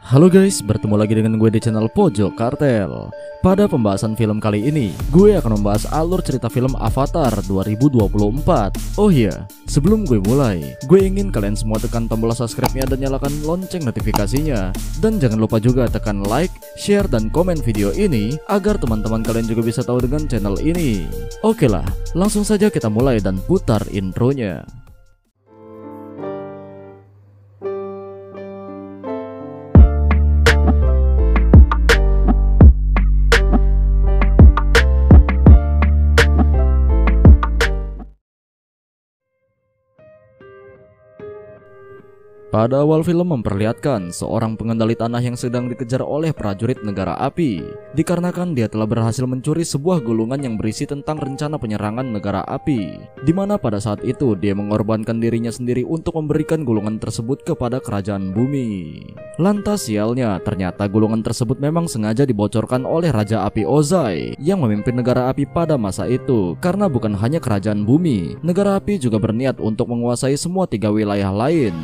Halo guys, bertemu lagi dengan gue di channel Pojok Kartel. Pada pembahasan film kali ini, gue akan membahas alur cerita film Avatar 2024. Oh iya, sebelum gue mulai, gue ingin kalian semua tekan tombol subscribe-nya dan nyalakan lonceng notifikasinya. Dan jangan lupa juga tekan like, share, dan komen video ini agar teman-teman kalian juga bisa tahu dengan channel ini. Oke lah, langsung saja kita mulai dan putar intronya. Pada awal film memperlihatkan seorang pengendali tanah yang sedang dikejar oleh prajurit negara api, dikarenakan dia telah berhasil mencuri sebuah gulungan yang berisi tentang rencana penyerangan negara api, di mana pada saat itu dia mengorbankan dirinya sendiri untuk memberikan gulungan tersebut kepada kerajaan bumi. Lantas sialnya, ternyata gulungan tersebut memang sengaja dibocorkan oleh Raja Api Ozai yang memimpin negara api pada masa itu, karena bukan hanya kerajaan bumi, negara api juga berniat untuk menguasai semua 3 wilayah lain.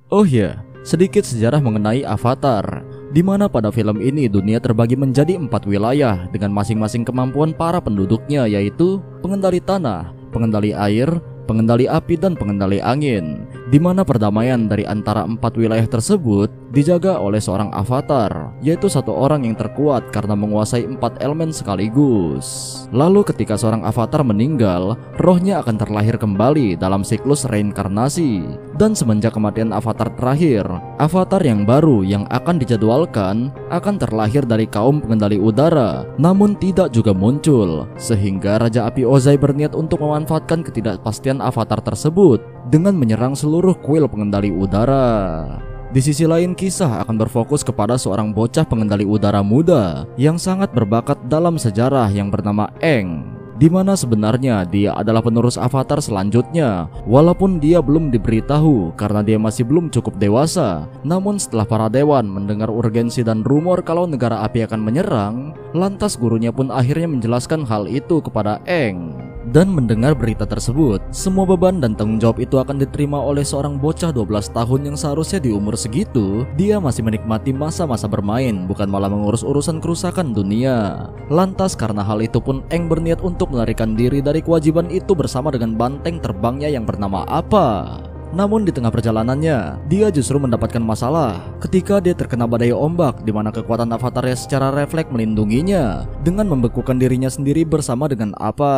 Oh ya, sedikit sejarah mengenai Avatar, di mana pada film ini dunia terbagi menjadi 4 wilayah dengan masing-masing kemampuan para penduduknya, yaitu pengendali tanah, pengendali air, pengendali api, dan pengendali angin, di mana perdamaian dari antara 4 wilayah tersebut dijaga oleh seorang avatar, yaitu satu orang yang terkuat karena menguasai 4 elemen sekaligus. Lalu ketika seorang avatar meninggal, rohnya akan terlahir kembali dalam siklus reinkarnasi. Dan semenjak kematian avatar terakhir, avatar yang baru yang akan dijadwalkan akan terlahir dari kaum pengendali udara, namun tidak juga muncul, sehingga Raja Api Ozai berniat untuk memanfaatkan ketidakpastian avatar tersebut dengan menyerang seluruh kuil pengendali udara. Di sisi lain, kisah akan berfokus kepada seorang bocah pengendali udara muda yang sangat berbakat dalam sejarah yang bernama Aang, di mana sebenarnya dia adalah penerus avatar selanjutnya, walaupun dia belum diberitahu karena dia masih belum cukup dewasa. Namun setelah para dewan mendengar urgensi dan rumor kalau negara api akan menyerang, lantas gurunya pun akhirnya menjelaskan hal itu kepada Aang. Dan mendengar berita tersebut, semua beban dan tanggung jawab itu akan diterima oleh seorang bocah 12 tahun yang seharusnya di umur segitu dia masih menikmati masa-masa bermain, bukan malah mengurus urusan kerusakan dunia. Lantas karena hal itu pun Aang berniat untuk melarikan diri dari kewajiban itu bersama dengan banteng terbangnya yang bernama Appa. Namun di tengah perjalanannya, dia justru mendapatkan masalah ketika dia terkena badai ombak, di mana kekuatan avatarnya secara refleks melindunginya dengan membekukan dirinya sendiri bersama dengan Appa.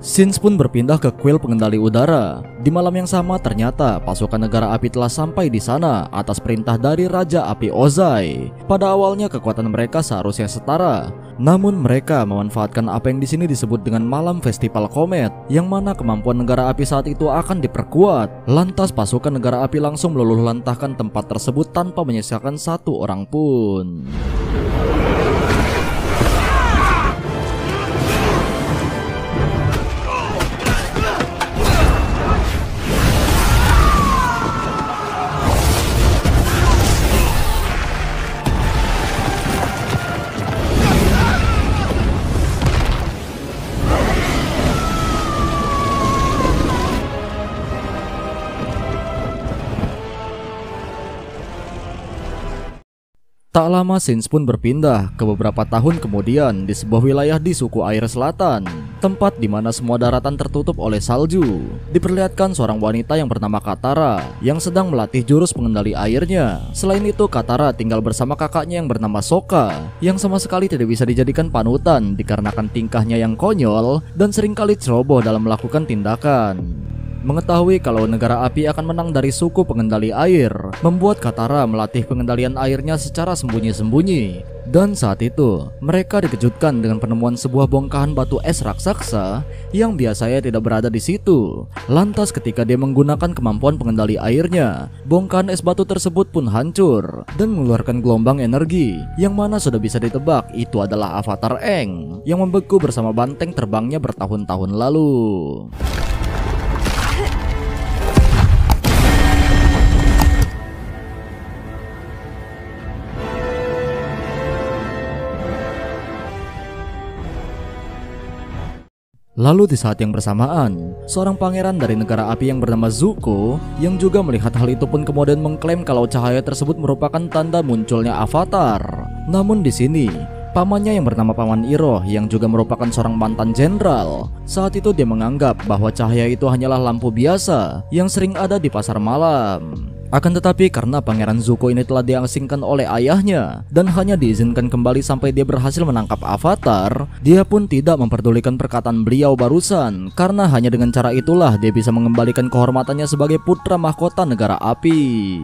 Sins pun berpindah ke kuil pengendali udara. Di malam yang sama ternyata pasukan negara api telah sampai di sana atas perintah dari Raja Api Ozai. Pada awalnya kekuatan mereka seharusnya setara, namun mereka memanfaatkan apa yang di sini disebut dengan malam festival komet, yang mana kemampuan negara api saat itu akan diperkuat. Lantas pasukan negara api langsung meluluh lantahkan tempat tersebut tanpa menyisakan satu orang pun. Tak lama Sins pun berpindah ke beberapa tahun kemudian di sebuah wilayah di suku air selatan, tempat di mana semua daratan tertutup oleh salju. Diperlihatkan seorang wanita yang bernama Katara yang sedang melatih jurus pengendali airnya. Selain itu, Katara tinggal bersama kakaknya yang bernama Sokka, yang sama sekali tidak bisa dijadikan panutan dikarenakan tingkahnya yang konyol dan seringkali ceroboh dalam melakukan tindakan. Mengetahui kalau negara api akan menang dari suku pengendali air membuat Katara melatih pengendalian airnya secara sembunyi-sembunyi. Dan saat itu mereka dikejutkan dengan penemuan sebuah bongkahan batu es raksasa yang biasanya tidak berada di situ. Lantas ketika dia menggunakan kemampuan pengendali airnya, bongkahan es batu tersebut pun hancur dan mengeluarkan gelombang energi yang mana sudah bisa ditebak itu adalah avatar Aang yang membeku bersama banteng terbangnya bertahun-tahun lalu. Lalu di saat yang bersamaan, seorang pangeran dari negara api yang bernama Zuko yang juga melihat hal itu pun kemudian mengklaim kalau cahaya tersebut merupakan tanda munculnya Avatar. Namun di sini, pamannya yang bernama Paman Iroh yang juga merupakan seorang mantan jenderal, saat itu dia menganggap bahwa cahaya itu hanyalah lampu biasa yang sering ada di pasar malam. Akan tetapi karena Pangeran Zuko ini telah diasingkan oleh ayahnya dan hanya diizinkan kembali sampai dia berhasil menangkap Avatar, dia pun tidak memperdulikan perkataan beliau barusan, karena hanya dengan cara itulah dia bisa mengembalikan kehormatannya sebagai putra mahkota negara api.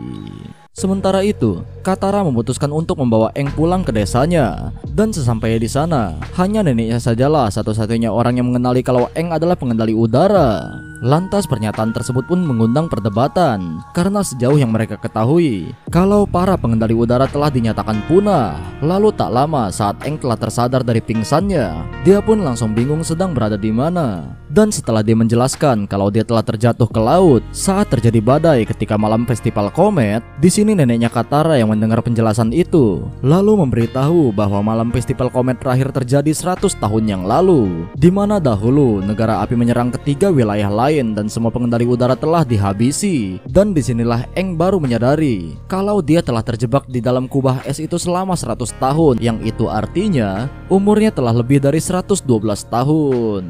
Sementara itu, Katara memutuskan untuk membawa Aang pulang ke desanya. Dan sesampainya di sana, hanya neneknya sajalah satu-satunya orang yang mengenali kalau Aang adalah pengendali udara. Lantas pernyataan tersebut pun mengundang perdebatan, karena sejauh yang mereka ketahui, kalau para pengendali udara telah dinyatakan punah. Lalu tak lama saat Aang telah tersadar dari pingsannya, dia pun langsung bingung sedang berada di mana. Dan setelah dia menjelaskan kalau dia telah terjatuh ke laut saat terjadi badai ketika malam festival komet, di sini neneknya Katara yang mendengar penjelasan itu, lalu memberitahu bahwa malam festival komet terakhir terjadi 100 tahun yang lalu, di mana dahulu negara api menyerang ketiga wilayah lain dan semua pengendali udara telah dihabisi. Dan disinilah Aang baru menyadari kalau dia telah terjebak di dalam kubah es itu selama 100 tahun, yang itu artinya umurnya telah lebih dari 112 tahun.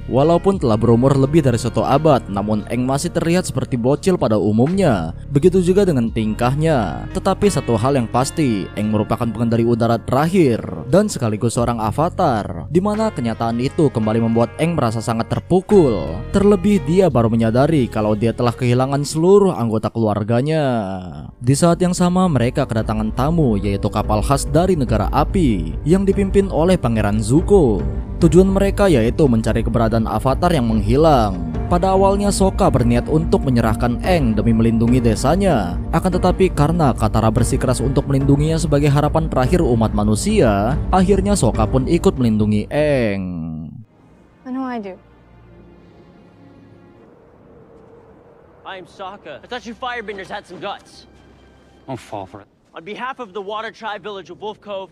Walaupun telah berumur lebih dari 1 abad, namun Aang masih terlihat seperti bocil pada umumnya. Begitu juga dengan tingkahnya. Tetapi satu hal yang pasti, Aang merupakan pengendali udara terakhir dan sekaligus seorang avatar, dimana kenyataan itu kembali membuat Aang merasa sangat terpukul. Terlebih dia baru menyadari kalau dia telah kehilangan seluruh anggota keluarganya. Di saat yang sama mereka kedatangan tamu, yaitu kapal khas dari negara api yang dipimpin oleh Pangeran Zuko. Tujuan mereka yaitu mencari keberadaan Avatar yang menghilang. Pada awalnya Sokka berniat untuk menyerahkan Aang demi melindungi desanya. Akan tetapi karena Katara bersikeras untuk melindunginya sebagai harapan terakhir umat manusia, akhirnya Sokka pun ikut melindungi Aang. What do I do? I am Sokka. I thought you firebenders had some guts. Don't fall for it. On behalf of the Water Tribe village of Wolf Cove.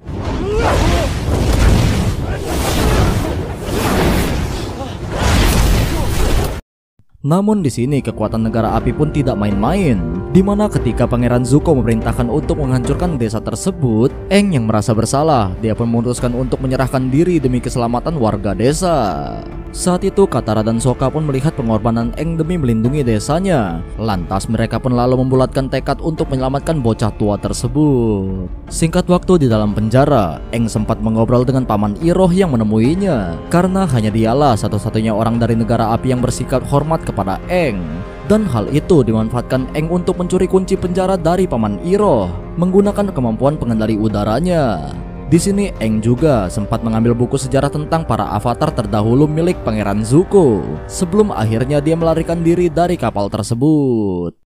Namun di sini kekuatan negara api pun tidak main-main, dimana ketika Pangeran Zuko memerintahkan untuk menghancurkan desa tersebut, Aang yang merasa bersalah, dia pun memutuskan untuk menyerahkan diri demi keselamatan warga desa. Saat itu Katara dan Sokka pun melihat pengorbanan Aang demi melindungi desanya. Lantas mereka pun lalu membulatkan tekad untuk menyelamatkan bocah tua tersebut. Singkat waktu di dalam penjara, Aang sempat mengobrol dengan Paman Iroh yang menemuinya, karena hanya dialah satu-satunya orang dari negara api yang bersikap hormat kepada Aang. Dan hal itu dimanfaatkan Aang untuk mencuri kunci penjara dari Paman Iroh menggunakan kemampuan pengendali udaranya. Di sini Aang juga sempat mengambil buku sejarah tentang para avatar terdahulu milik Pangeran Zuko sebelum akhirnya dia melarikan diri dari kapal tersebut.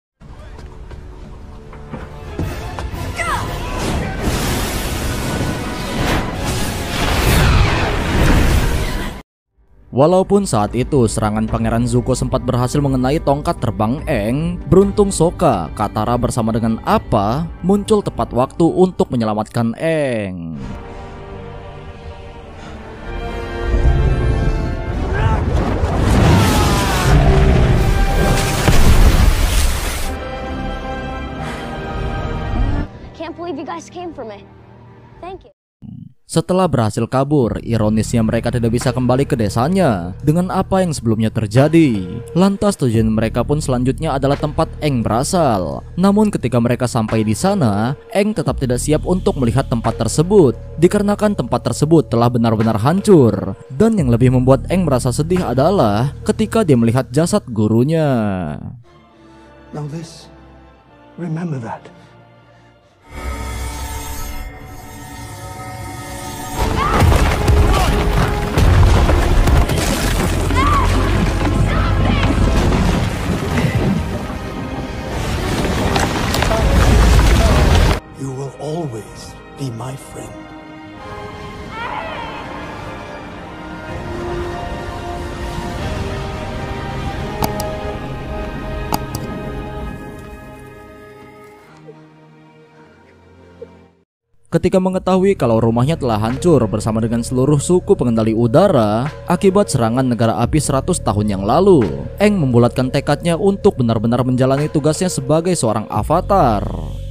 Walaupun saat itu serangan Pangeran Zuko sempat berhasil mengenai tongkat terbang Aang, beruntung Sokka, Katara bersama dengan Appa muncul tepat waktu untuk menyelamatkan Aang. Can't believe you guys came for me. Thank you. Setelah berhasil kabur, ironisnya mereka tidak bisa kembali ke desanya dengan apa yang sebelumnya terjadi. Lantas tujuan mereka pun selanjutnya adalah tempat Aang berasal. Namun ketika mereka sampai di sana, Aang tetap tidak siap untuk melihat tempat tersebut, dikarenakan tempat tersebut telah benar-benar hancur. Dan yang lebih membuat Aang merasa sedih adalah ketika dia melihat jasad gurunya. Now this, remember that. You will always be my friend. ketika mengetahui kalau rumahnya telah hancur bersama dengan seluruh suku pengendali udara akibat serangan negara api 100 tahun yang lalu. Aang membulatkan tekadnya untuk benar-benar menjalani tugasnya sebagai seorang avatar.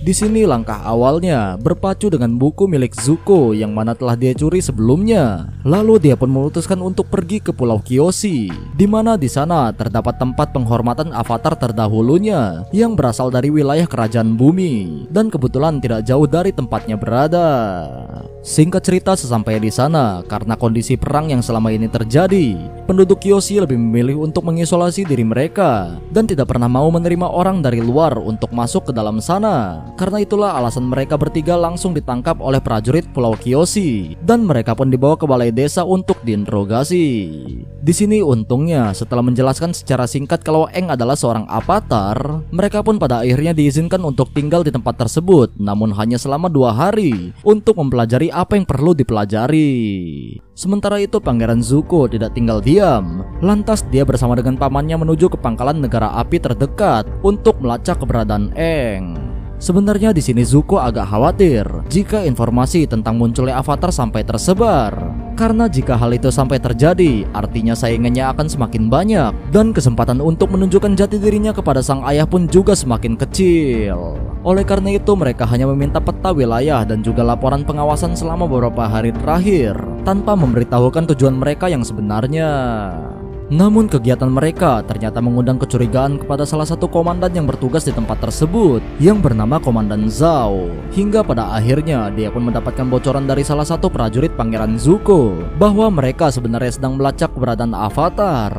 Di sini langkah awalnya berpacu dengan buku milik Zuko yang mana telah dia curi sebelumnya. Lalu dia pun memutuskan untuk pergi ke Pulau Kyoshi, di mana di sana terdapat tempat penghormatan avatar terdahulunya yang berasal dari wilayah kerajaan bumi dan kebetulan tidak jauh dari tempatnya berada. Singkat cerita, sesampainya di sana, karena kondisi perang yang selama ini terjadi, penduduk Kyoshi lebih memilih untuk mengisolasi diri mereka dan tidak pernah mau menerima orang dari luar untuk masuk ke dalam sana. Karena itulah alasan mereka bertiga langsung ditangkap oleh prajurit Pulau Kyoshi dan mereka pun dibawa ke balai desa untuk diinterogasi. Di sini untungnya setelah menjelaskan secara singkat kalau Aang adalah seorang avatar, mereka pun pada akhirnya diizinkan untuk tinggal di tempat tersebut, namun hanya selama 2 hari untuk mempelajari apa yang perlu dipelajari. Sementara itu Pangeran Zuko tidak tinggal diam. Lantas dia bersama dengan pamannya menuju ke pangkalan negara api terdekat untuk melacak keberadaan Aang. Sebenarnya di sini Zuko agak khawatir jika informasi tentang munculnya avatar sampai tersebar. Karena jika hal itu sampai terjadi, artinya saingannya akan semakin banyak dan kesempatan untuk menunjukkan jati dirinya kepada sang ayah pun juga semakin kecil. Oleh karena itu mereka hanya meminta peta wilayah dan juga laporan pengawasan selama beberapa hari terakhir tanpa memberitahukan tujuan mereka yang sebenarnya. Namun kegiatan mereka ternyata mengundang kecurigaan kepada salah satu komandan yang bertugas di tempat tersebut yang bernama Komandan Zhao. Hingga pada akhirnya dia pun mendapatkan bocoran dari salah satu prajurit Pangeran Zuko bahwa mereka sebenarnya sedang melacak keberadaan avatar.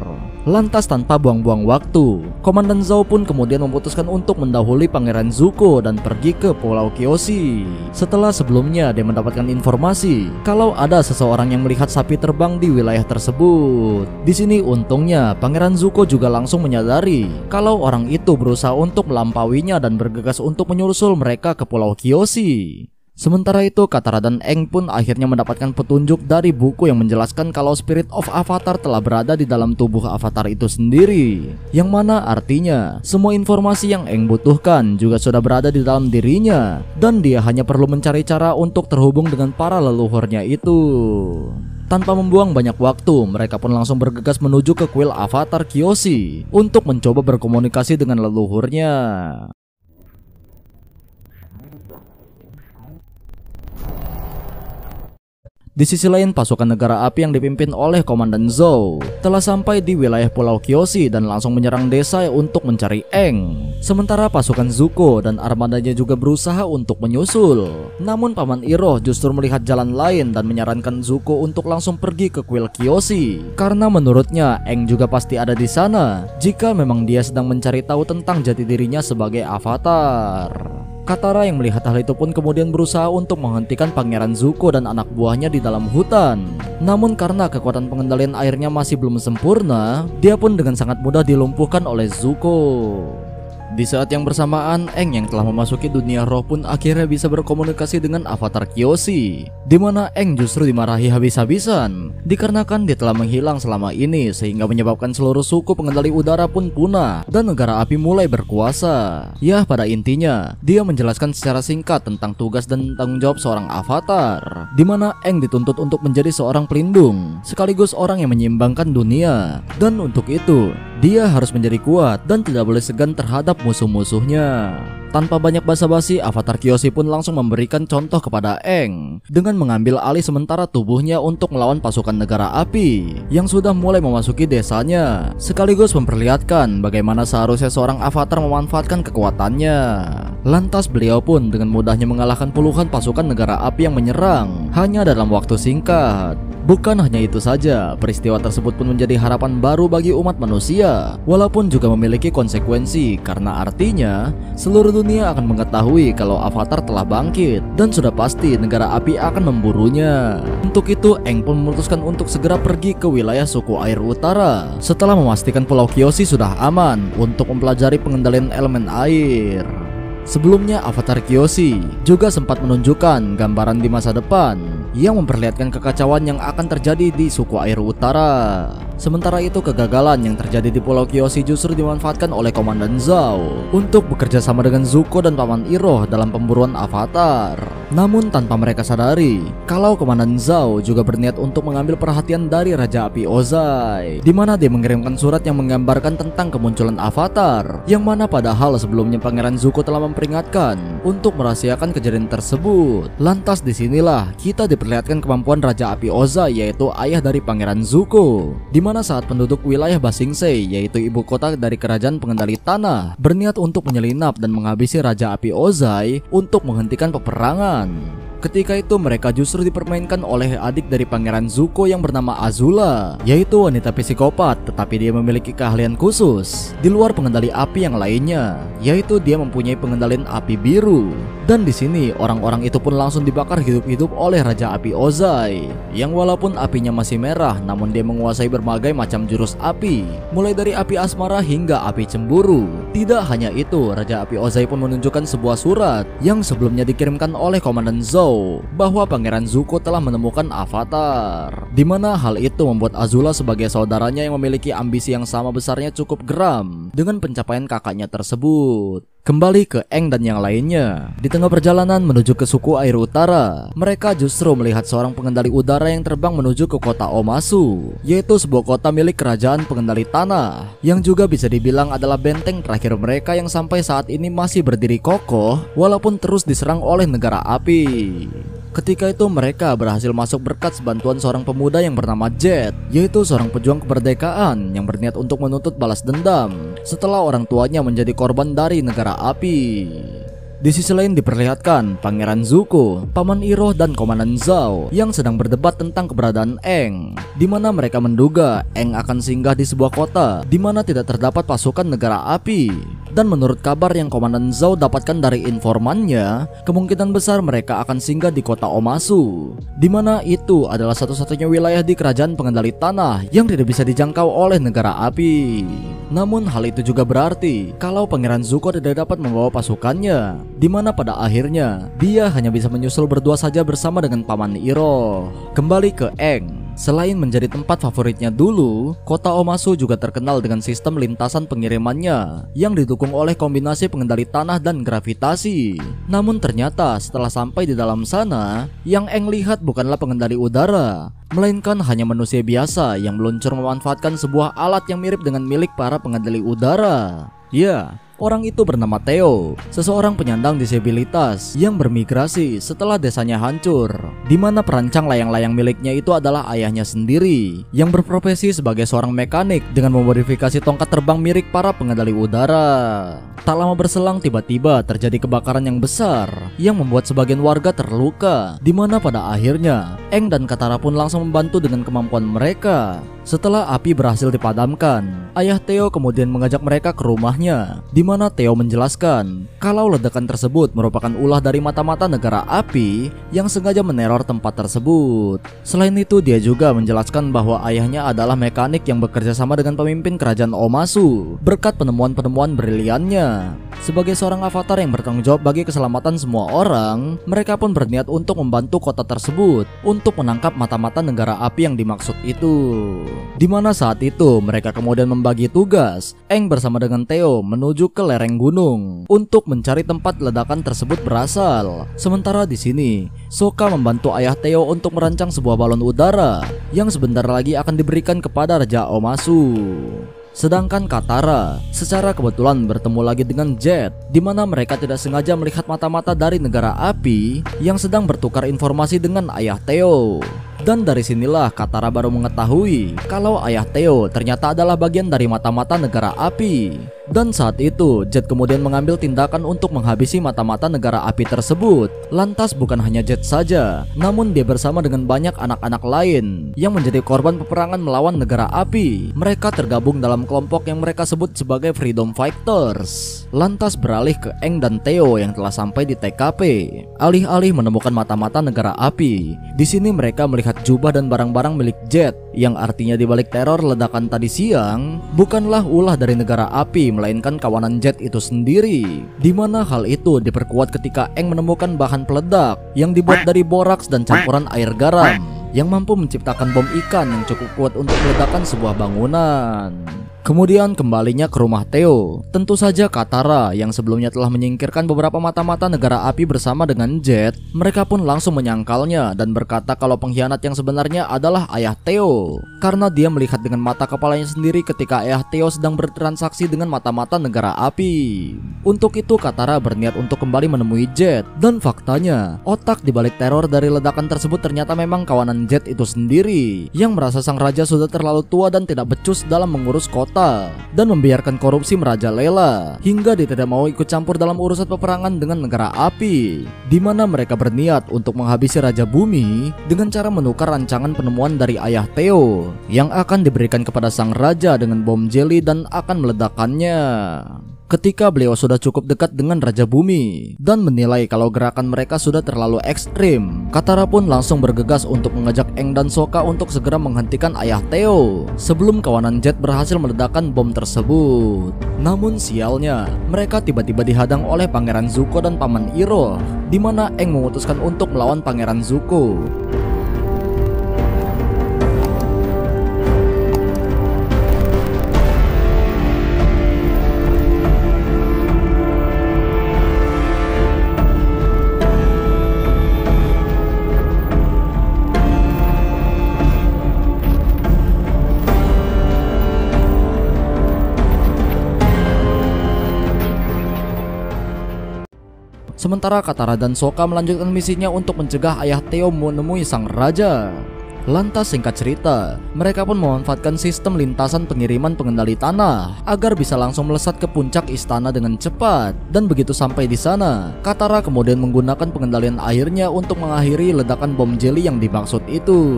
Lantas tanpa buang-buang waktu, Komandan Zhao pun kemudian memutuskan untuk mendahului Pangeran Zuko dan pergi ke Pulau Kyoshi. Setelah sebelumnya dia mendapatkan informasi kalau ada seseorang yang melihat sapi terbang di wilayah tersebut. Di sini untungnya Pangeran Zuko juga langsung menyadari kalau orang itu berusaha untuk melampauinya dan bergegas untuk menyusul mereka ke Pulau Kyoshi. Sementara itu Katara dan Aang pun akhirnya mendapatkan petunjuk dari buku yang menjelaskan kalau Spirit of Avatar telah berada di dalam tubuh avatar itu sendiri, yang mana artinya semua informasi yang Aang butuhkan juga sudah berada di dalam dirinya dan dia hanya perlu mencari cara untuk terhubung dengan para leluhurnya itu. Tanpa membuang banyak waktu, mereka pun langsung bergegas menuju ke kuil avatar Kyoshi untuk mencoba berkomunikasi dengan leluhurnya. Di sisi lain, pasukan negara api yang dipimpin oleh Komandan Zhao telah sampai di wilayah Pulau Kyoshi dan langsung menyerang desa untuk mencari Aang. Sementara pasukan Zuko dan armadanya juga berusaha untuk menyusul. Namun Paman Iroh justru melihat jalan lain dan menyarankan Zuko untuk langsung pergi ke kuil Kyoshi karena menurutnya Aang juga pasti ada di sana jika memang dia sedang mencari tahu tentang jati dirinya sebagai avatar. Katara yang melihat hal itu pun kemudian berusaha untuk menghentikan Pangeran Zuko dan anak buahnya di dalam hutan. Namun karena kekuatan pengendalian airnya masih belum sempurna, dia pun dengan sangat mudah dilumpuhkan oleh Zuko. Di saat yang bersamaan, Aang yang telah memasuki dunia roh pun akhirnya bisa berkomunikasi dengan avatar Kyoshi, di mana Aang justru dimarahi habis-habisan dikarenakan dia telah menghilang selama ini sehingga menyebabkan seluruh suku pengendali udara pun punah dan negara api mulai berkuasa. Ya, pada intinya dia menjelaskan secara singkat tentang tugas dan tanggung jawab seorang avatar, di mana Aang dituntut untuk menjadi seorang pelindung sekaligus orang yang menyeimbangkan dunia, dan untuk itu dia harus menjadi kuat dan tidak boleh segan terhadap musuh-musuhnya. Tanpa banyak basa-basi, avatar Kyoshi pun langsung memberikan contoh kepada Aang dengan mengambil alih sementara tubuhnya untuk melawan pasukan negara api yang sudah mulai memasuki desanya, sekaligus memperlihatkan bagaimana seharusnya seorang avatar memanfaatkan kekuatannya. Lantas beliau pun dengan mudahnya mengalahkan puluhan pasukan negara api yang menyerang hanya dalam waktu singkat. Bukan hanya itu saja, peristiwa tersebut pun menjadi harapan baru bagi umat manusia, walaupun juga memiliki konsekuensi karena artinya seluruh dunia akan mengetahui kalau avatar telah bangkit dan sudah pasti negara api akan memburunya. Untuk itu Aang pun memutuskan untuk segera pergi ke wilayah suku air utara setelah memastikan Pulau Kyoshi sudah aman untuk mempelajari pengendalian elemen air. Sebelumnya avatar Kyoshi juga sempat menunjukkan gambaran di masa depan yang memperlihatkan kekacauan yang akan terjadi di suku air utara. Sementara itu kegagalan yang terjadi di Pulau Kyoshi justru dimanfaatkan oleh Komandan Zhao untuk bekerja sama dengan Zuko dan Paman Iroh dalam pemburuan Avatar. Namun tanpa mereka sadari kalau Komandan Zhao juga berniat untuk mengambil perhatian dari Raja Api Ozai, di mana dia mengirimkan surat yang menggambarkan tentang kemunculan Avatar, yang mana padahal sebelumnya Pangeran Zuko telah memperingatkan untuk merahasiakan kejadian tersebut. Lantas disinilah kita diperlihatkan kemampuan Raja Api Ozai, yaitu ayah dari Pangeran Zuko, di mana saat penduduk wilayah Ba Sing Se, yaitu ibu kota dari kerajaan pengendali tanah, berniat untuk menyelinap dan menghabisi Raja Api Ozai untuk menghentikan peperangan. Ketika itu mereka justru dipermainkan oleh adik dari Pangeran Zuko yang bernama Azula, yaitu wanita psikopat, tetapi dia memiliki keahlian khusus di luar pengendali api yang lainnya, yaitu dia mempunyai pengendalian api biru. Dan di sini orang-orang itu pun langsung dibakar hidup-hidup oleh Raja Api Ozai, yang walaupun apinya masih merah, namun dia menguasai berbagai macam jurus api, mulai dari api asmara hingga api cemburu. Tidak hanya itu, Raja Api Ozai pun menunjukkan sebuah surat yang sebelumnya dikirimkan oleh Komandan Zhao bahwa Pangeran Zuko telah menemukan Avatar, di mana hal itu membuat Azula sebagai saudaranya yang memiliki ambisi yang sama besarnya cukup geram dengan pencapaian kakaknya tersebut. Kembali ke Aang dan yang lainnya. Di tengah perjalanan menuju ke suku air utara, mereka justru melihat seorang pengendali udara yang terbang menuju ke kota Omasu, yaitu sebuah kota milik kerajaan pengendali tanah, yang juga bisa dibilang adalah benteng terakhir mereka yang sampai saat ini masih berdiri kokoh walaupun terus diserang oleh negara api. Ketika itu mereka berhasil masuk berkat bantuan seorang pemuda yang bernama Jet, yaitu seorang pejuang kemerdekaan yang berniat untuk menuntut balas dendam setelah orang tuanya menjadi korban dari negara api. Di sisi lain diperlihatkan Pangeran Zuko, Paman Iroh dan Komandan Zhao yang sedang berdebat tentang keberadaan Aang, di mana mereka menduga Aang akan singgah di sebuah kota di mana tidak terdapat pasukan negara api. Dan menurut kabar yang Komandan Zhao dapatkan dari informannya, kemungkinan besar mereka akan singgah di kota Omasu, di mana itu adalah satu-satunya wilayah di kerajaan pengendali tanah yang tidak bisa dijangkau oleh negara api. Namun hal itu juga berarti kalau Pangeran Zuko tidak dapat membawa pasukannya, di mana pada akhirnya dia hanya bisa menyusul berdua saja bersama dengan Paman Iroh. Kembali ke Aang. Selain menjadi tempat favoritnya dulu, kota Omasu juga terkenal dengan sistem lintasan pengirimannya yang didukung oleh kombinasi pengendali tanah dan gravitasi. Namun ternyata setelah sampai di dalam sana, yang Aang lihat bukanlah pengendali udara, melainkan hanya manusia biasa yang meluncur memanfaatkan sebuah alat yang mirip dengan milik para pengendali udara. Ya, orang itu bernama Theo, seseorang penyandang disabilitas yang bermigrasi setelah desanya hancur, di mana perancang layang-layang miliknya itu adalah ayahnya sendiri yang berprofesi sebagai seorang mekanik dengan memodifikasi tongkat terbang mirip para pengendali udara. Tak lama berselang tiba-tiba terjadi kebakaran yang besar yang membuat sebagian warga terluka, di mana pada akhirnya Aang dan Katara pun langsung membantu dengan kemampuan mereka. Setelah api berhasil dipadamkan, ayah Theo kemudian mengajak mereka ke rumahnya, di mana Theo menjelaskan kalau ledakan tersebut merupakan ulah dari mata-mata negara api yang sengaja meneror tempat tersebut. Selain itu dia juga menjelaskan bahwa ayahnya adalah mekanik yang bekerja sama dengan pemimpin kerajaan Omasu berkat penemuan-penemuan briliannya. Sebagai seorang avatar yang bertanggung jawab bagi keselamatan semua orang, mereka pun berniat untuk membantu kota tersebut untuk menangkap mata-mata negara api yang dimaksud itu. Di mana saat itu mereka kemudian membagi tugas. Aang bersama dengan Theo menuju ke lereng gunung untuk mencari tempat ledakan tersebut berasal. Sementara di sini Sokka membantu ayah Theo untuk merancang sebuah balon udara yang sebentar lagi akan diberikan kepada Raja Omasu. Sedangkan Katara secara kebetulan bertemu lagi dengan Jet, di mana mereka tidak sengaja melihat mata-mata dari negara api yang sedang bertukar informasi dengan ayah Theo. Dan dari sinilah Katara baru mengetahui kalau ayah Theo ternyata adalah bagian dari mata-mata negara api. Dan saat itu Jet kemudian mengambil tindakan untuk menghabisi mata-mata negara api tersebut. Lantas bukan hanya Jet saja, namun dia bersama dengan banyak anak-anak lain yang menjadi korban peperangan melawan negara api. Mereka tergabung dalam kelompok yang mereka sebut sebagai Freedom Fighters. Lantas beralih ke Aang dan Theo yang telah sampai di TKP. Alih-alih menemukan mata-mata negara api, di sini mereka melihat jubah dan barang-barang milik Jet, yang artinya dibalik teror ledakan tadi siang bukanlah ulah dari negara api, melainkan kawanan Jet itu sendiri. Di mana hal itu diperkuat ketika Aang menemukan bahan peledak yang dibuat dari boraks dan campuran air garam. yang mampu menciptakan bom ikan yang cukup kuat untuk meledakkan sebuah bangunan. Kemudian kembalinya ke rumah Theo. Tentu saja Katara yang sebelumnya telah menyingkirkan beberapa mata-mata negara api bersama dengan Jet, mereka pun langsung menyangkalnya dan berkata kalau pengkhianat yang sebenarnya adalah ayah Theo, karena dia melihat dengan mata kepalanya sendiri ketika ayah Theo sedang bertransaksi dengan mata-mata negara api. Untuk itu Katara berniat untuk kembali menemui Jet, dan faktanya otak dibalik teror dari ledakan tersebut ternyata memang kawanan Jet itu sendiri, yang merasa sang raja sudah terlalu tua dan tidak becus dalam mengurus kota dan membiarkan korupsi merajalela hingga dia tidak mau ikut campur dalam urusan peperangan dengan negara api, di mana mereka berniat untuk menghabisi Raja Bumi dengan cara menukar rancangan penemuan dari ayah Theo yang akan diberikan kepada sang raja dengan bom jelly dan akan meledakkannya. Ketika beliau sudah cukup dekat dengan Raja Bumi dan menilai kalau gerakan mereka sudah terlalu ekstrim, Katara pun langsung bergegas untuk mengajak Aang dan Sokka untuk segera menghentikan ayah Theo sebelum kawanan Jet berhasil meledakkan bom tersebut. Namun sialnya, mereka tiba-tiba dihadang oleh Pangeran Zuko dan Paman Iroh, di mana Aang memutuskan untuk melawan Pangeran Zuko. Sementara Katara dan Sokka melanjutkan misinya untuk mencegah ayah Theo menemui sang raja. Lantas singkat cerita, mereka pun memanfaatkan sistem lintasan pengiriman pengendali tanah agar bisa langsung melesat ke puncak istana dengan cepat. Dan begitu sampai di sana, Katara kemudian menggunakan pengendalian airnya untuk mengakhiri ledakan bom jelly yang dimaksud itu.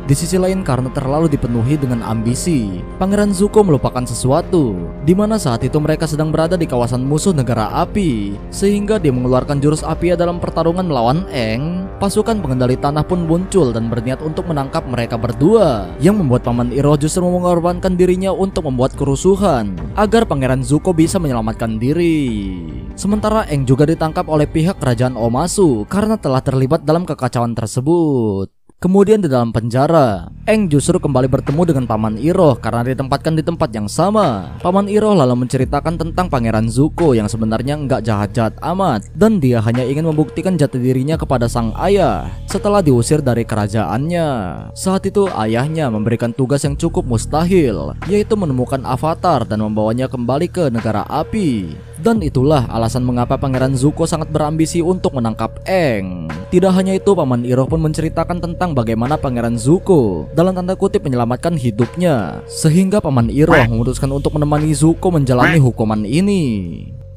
Di sisi lain, karena terlalu dipenuhi dengan ambisi, Pangeran Zuko melupakan sesuatu, di mana saat itu mereka sedang berada di kawasan musuh negara api, sehingga dia mengeluarkan jurus api dalam pertarungan melawan Aang. Pasukan pengendali tanah pun muncul dan berniat untuk menangkap mereka berdua, yang membuat Paman Iroh justru mengorbankan dirinya untuk membuat kerusuhan agar Pangeran Zuko bisa menyelamatkan diri. Sementara Aang juga ditangkap oleh pihak kerajaan Omasu karena telah terlibat dalam kekacauan tersebut. Kemudian di dalam penjara, Aang justru kembali bertemu dengan Paman Iroh karena ditempatkan di tempat yang sama. Paman Iroh lalu menceritakan tentang Pangeran Zuko yang sebenarnya nggak jahat-jahat amat, dan dia hanya ingin membuktikan jati dirinya kepada sang ayah setelah diusir dari kerajaannya. Saat itu ayahnya memberikan tugas yang cukup mustahil, yaitu menemukan Avatar dan membawanya kembali ke negara api. Dan itulah alasan mengapa Pangeran Zuko sangat berambisi untuk menangkap Aang. Tidak hanya itu, Paman Iroh pun menceritakan tentang bagaimana Pangeran Zuko dalam tanda kutip menyelamatkan hidupnya, sehingga Paman Iroh memutuskan untuk menemani Zuko menjalani hukuman ini.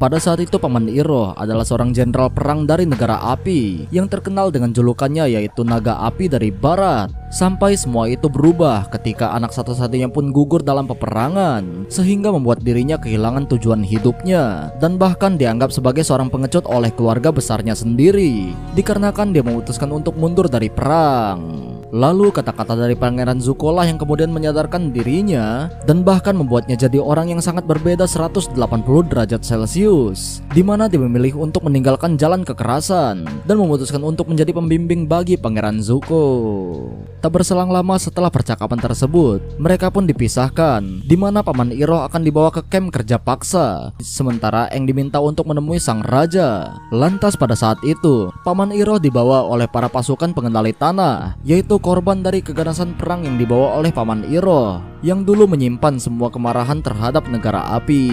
Pada saat itu Paman Iroh adalah seorang jenderal perang dari negara api yang terkenal dengan julukannya yaitu Naga Api dari Barat. Sampai semua itu berubah ketika anak satu-satunya pun gugur dalam peperangan, sehingga membuat dirinya kehilangan tujuan hidupnya dan bahkan dianggap sebagai seorang pengecut oleh keluarga besarnya sendiri, dikarenakan dia memutuskan untuk mundur dari perang. Lalu kata-kata dari Pangeran Zuko lah yang kemudian menyadarkan dirinya dan bahkan membuatnya jadi orang yang sangat berbeda 180 derajat Celcius, di mana dia memilih untuk meninggalkan jalan kekerasan dan memutuskan untuk menjadi pembimbing bagi Pangeran Zuko. Tak berselang lama setelah percakapan tersebut, mereka pun dipisahkan, di mana Paman Iroh akan dibawa ke camp kerja paksa, sementara Aang diminta untuk menemui sang raja. Lantas pada saat itu, Paman Iroh dibawa oleh para pasukan pengendali tanah, yaitu korban dari keganasan perang yang dibawa oleh Paman Iroh yang dulu menyimpan semua kemarahan terhadap negara api.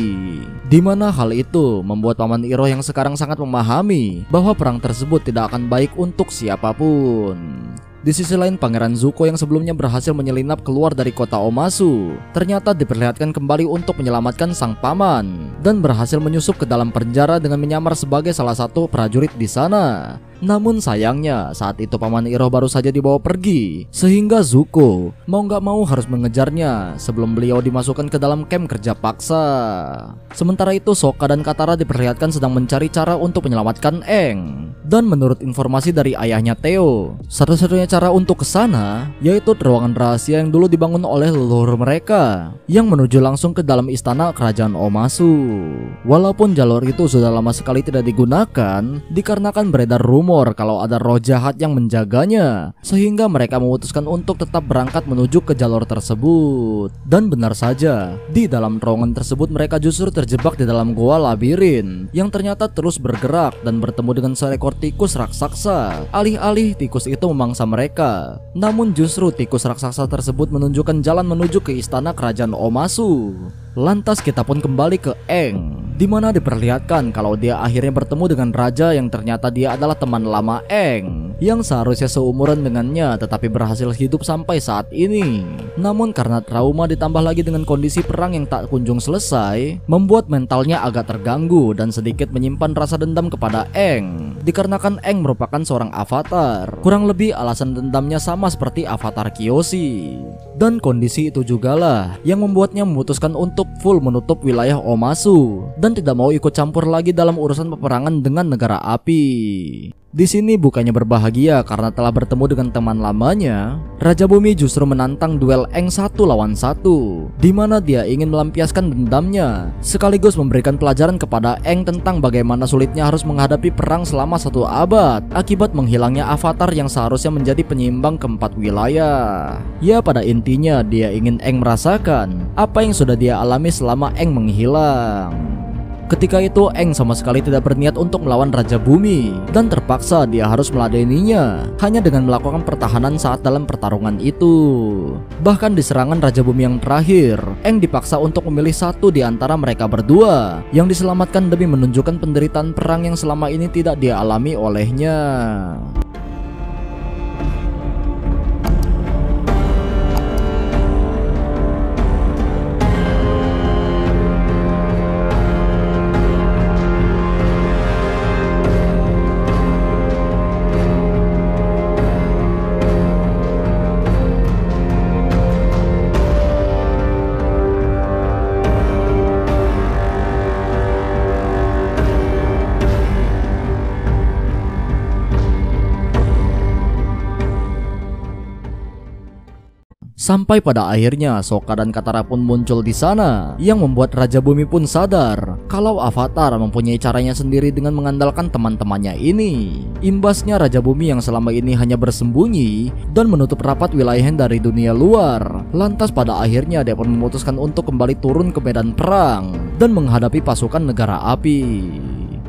Di mana hal itu membuat Paman Iroh yang sekarang sangat memahami bahwa perang tersebut tidak akan baik untuk siapapun. Di sisi lain, Pangeran Zuko yang sebelumnya berhasil menyelinap keluar dari kota Omasu ternyata diperlihatkan kembali untuk menyelamatkan sang paman dan berhasil menyusup ke dalam penjara dengan menyamar sebagai salah satu prajurit di sana. Namun sayangnya saat itu Paman Iroh baru saja dibawa pergi, sehingga Zuko mau gak mau harus mengejarnya sebelum beliau dimasukkan ke dalam camp kerja paksa. Sementara itu Sokka dan Katara diperlihatkan sedang mencari cara untuk menyelamatkan Aang. Dan menurut informasi dari ayahnya Theo, satu-satunya cara untuk ke sana yaitu terowongan rahasia yang dulu dibangun oleh leluhur mereka yang menuju langsung ke dalam istana kerajaan Omasu. Walaupun jalur itu sudah lama sekali tidak digunakan dikarenakan beredar rumor rumor kalau ada roh jahat yang menjaganya, sehingga mereka memutuskan untuk tetap berangkat menuju ke jalur tersebut. Dan benar saja, di dalam terowongan tersebut mereka justru terjebak di dalam goa labirin yang ternyata terus bergerak dan bertemu dengan seekor tikus raksasa. Alih-alih tikus itu memangsa mereka, namun justru tikus raksasa tersebut menunjukkan jalan menuju ke istana kerajaan Omasu. Lantas kita pun kembali ke Aang, di mana diperlihatkan kalau dia akhirnya bertemu dengan raja yang ternyata dia adalah teman lama Aang yang seharusnya seumuran dengannya tetapi berhasil hidup sampai saat ini. Namun karena trauma ditambah lagi dengan kondisi perang yang tak kunjung selesai, membuat mentalnya agak terganggu dan sedikit menyimpan rasa dendam kepada Aang. Dikarenakan Aang merupakan seorang avatar, kurang lebih alasan dendamnya sama seperti avatar Kyoshi. Dan kondisi itu jugalah yang membuatnya memutuskan untuk full menutup wilayah Omasu dan tidak mau ikut campur lagi dalam urusan peperangan dengan negara api. Di sini bukannya berbahagia karena telah bertemu dengan teman lamanya, Raja Bumi justru menantang duel Aang 1 lawan 1, di mana dia ingin melampiaskan dendamnya, sekaligus memberikan pelajaran kepada Aang tentang bagaimana sulitnya harus menghadapi perang selama 1 abad akibat menghilangnya avatar yang seharusnya menjadi penyeimbang keempat wilayah. Ya, pada intinya dia ingin Aang merasakan apa yang sudah dia alami selama Aang menghilang. Ketika itu Aang sama sekali tidak berniat untuk melawan Raja Bumi dan terpaksa dia harus meladeninya hanya dengan melakukan pertahanan saat dalam pertarungan itu. Bahkan di serangan Raja Bumi yang terakhir, Aang dipaksa untuk memilih satu di antara mereka berdua yang diselamatkan demi menunjukkan penderitaan perang yang selama ini tidak dia alami olehnya. Sampai pada akhirnya Sokka dan Katara pun muncul di sana, yang membuat Raja Bumi pun sadar kalau Avatar mempunyai caranya sendiri dengan mengandalkan teman-temannya ini. Imbasnya Raja Bumi yang selama ini hanya bersembunyi dan menutup rapat wilayahnya dari dunia luar, lantas pada akhirnya dia pun memutuskan untuk kembali turun ke medan perang dan menghadapi pasukan negara api.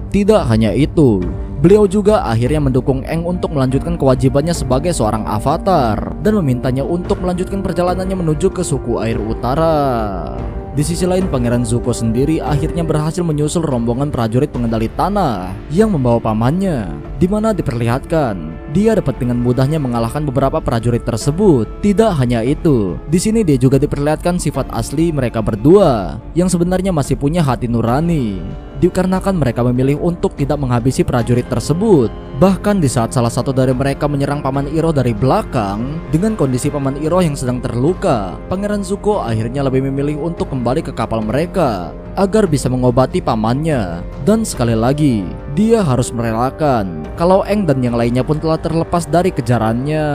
Tidak hanya itu, beliau juga akhirnya mendukung Aang untuk melanjutkan kewajibannya sebagai seorang avatar dan memintanya untuk melanjutkan perjalanannya menuju ke suku air utara. Di sisi lain, Pangeran Zuko sendiri akhirnya berhasil menyusul rombongan prajurit pengendali tanah yang membawa pamannya, di mana diperlihatkan dia dapat dengan mudahnya mengalahkan beberapa prajurit tersebut. Tidak hanya itu, di sini dia juga diperlihatkan sifat asli mereka berdua yang sebenarnya masih punya hati nurani, dikarenakan mereka memilih untuk tidak menghabisi prajurit tersebut. Bahkan di saat salah satu dari mereka menyerang Paman Iroh dari belakang dengan kondisi Paman Iroh yang sedang terluka, Pangeran Zuko akhirnya lebih memilih untuk kembali ke kapal mereka agar bisa mengobati pamannya. Dan sekali lagi, dia harus merelakan kalau Aang dan yang lainnya pun telah terlepas dari kejarannya.